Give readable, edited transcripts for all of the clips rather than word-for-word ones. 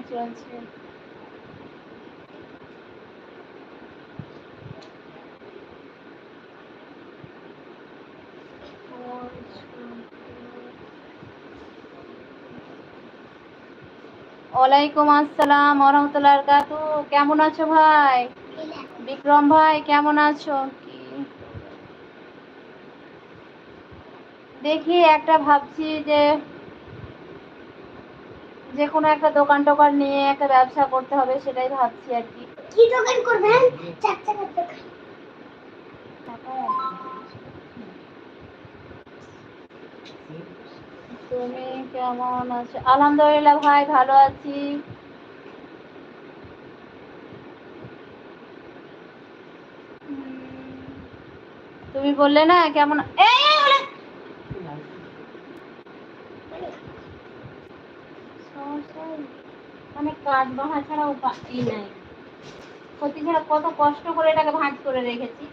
চলছে। ওয়ালাইকুম আসসালাম ওয়া রাহমাতুল্লাহি ওয়া বারাকাতুহু। কেমন আছো ভাই? বিক্রম ভাই কেমন আছো? দেখি একটা ভাবছি যে যে কোনো একটা দোকান টোকান নিয়ে একটা ব্যবসা করতে হবে, সেটাই ভাবছি আর কি। কি দোকান করবেন? চার চাকার দোকান। তুমি কেমন আছো? আলহামদুলিল্লাহ ভাই, ভালো আছি। তুমি বললে না কেমন, মানে কাজ বাহা ছাড়া উপায় নাই। সত্যি ছাড়া কত কষ্ট করে এটাকে ভাঁজ করে রেখেছি।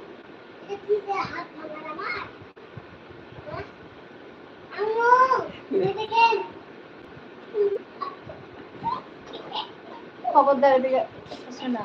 খবরদার এদিকে শোনা।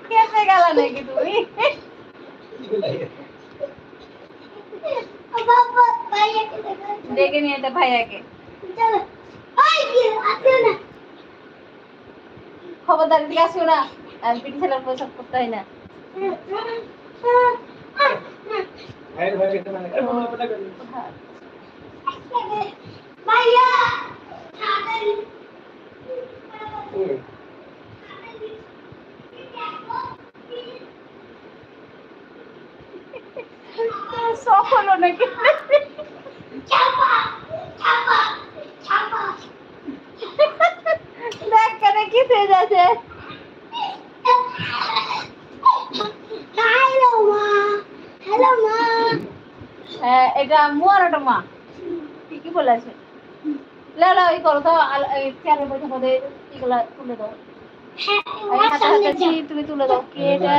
কেসে গেল নাকি তুমি? ডেকে নিয়ে এটা ভাইয়াকে। খবরদার দিকে আসিও না, পিটি ছেলের পয়সা করতে হয় না। শখ হলো নাকি? দেখ কেন কি হয়ে যাচ্ছে। এটা মু আর ওটা মা ঠিকই বলেছে। লা ওই করো তো, চেয়ারে বসে বসে এগুলা তুলে দাও। তুমি তুলে দাও। কি এটা?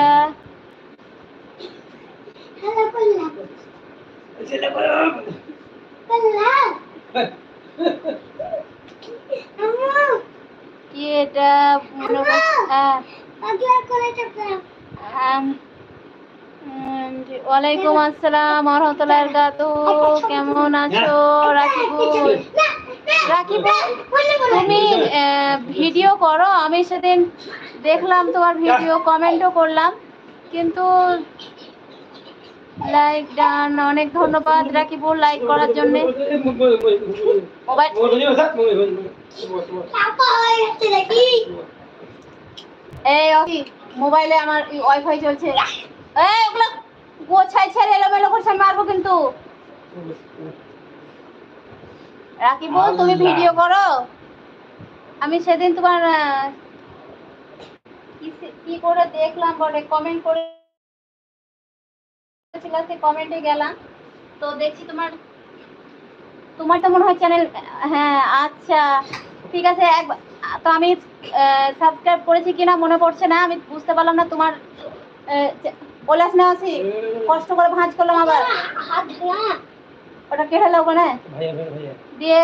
কি এটা? ওয়ালাইকুম আসসালাম ওয়া রাহমাতুল্লাহি ওয়া বারাকাতুহু। কেমন আছো রাকিবুল? রাকিবুল তুমি ভিডিও করো, আমি সেদিন দেখলাম তোমার ভিডিও, কমেন্টও করলাম, কিন্তু লাইক ডান। অনেক ধন্যবাদ রাকিবুল লাইক করার জন্য। এই মোবাইলে আমার ওয়াইফাই চলছে। এই ওগুলো গোছাই ছেড়ে এলোমেলো করছে, মারবো কিন্তু। রাকিবুল তুমি ভিডিও করো, আমি সেদিন তোমার কি করে দেখলাম, বলে কমেন্ট করে কমেন্টে গেলাম, তো দেখছি তোমার তো মনে হয় চ্যানেল। হ্যাঁ আচ্ছা ঠিক আছে। তো আমি সাবস্ক্রাইব করেছি কিনা মনে পড়ছে না, আমি বুঝতে পারলাম না। তোমার বলাস না আছি, কষ্ট করে ভাঁজ করলাম আবার। ওটা কে হলো ওখানে দিয়ে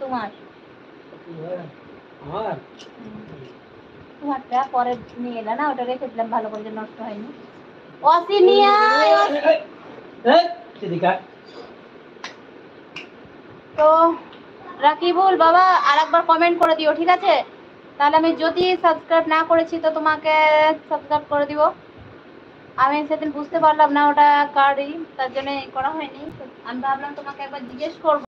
তোমার তোমারটা পরে নিয়ে এলে না, ওটা রেখে দিলাম ভালো করে, নষ্ট হয়নি। তো রাকিবুল বাবা আর একবার কমেন্ট করে দিও, ঠিক আছে? তাহলে আমি যদি সাবস্ক্রাইব না করেছি তো তোমাকে সাবস্ক্রাইব করে দিব। আমি সেদিন বুঝতে পারলাম না ওটা কার্ডই, তার জন্য করা হয়নি। আমি ভাবলাম তোমাকে একবার জিজ্ঞেস করবো।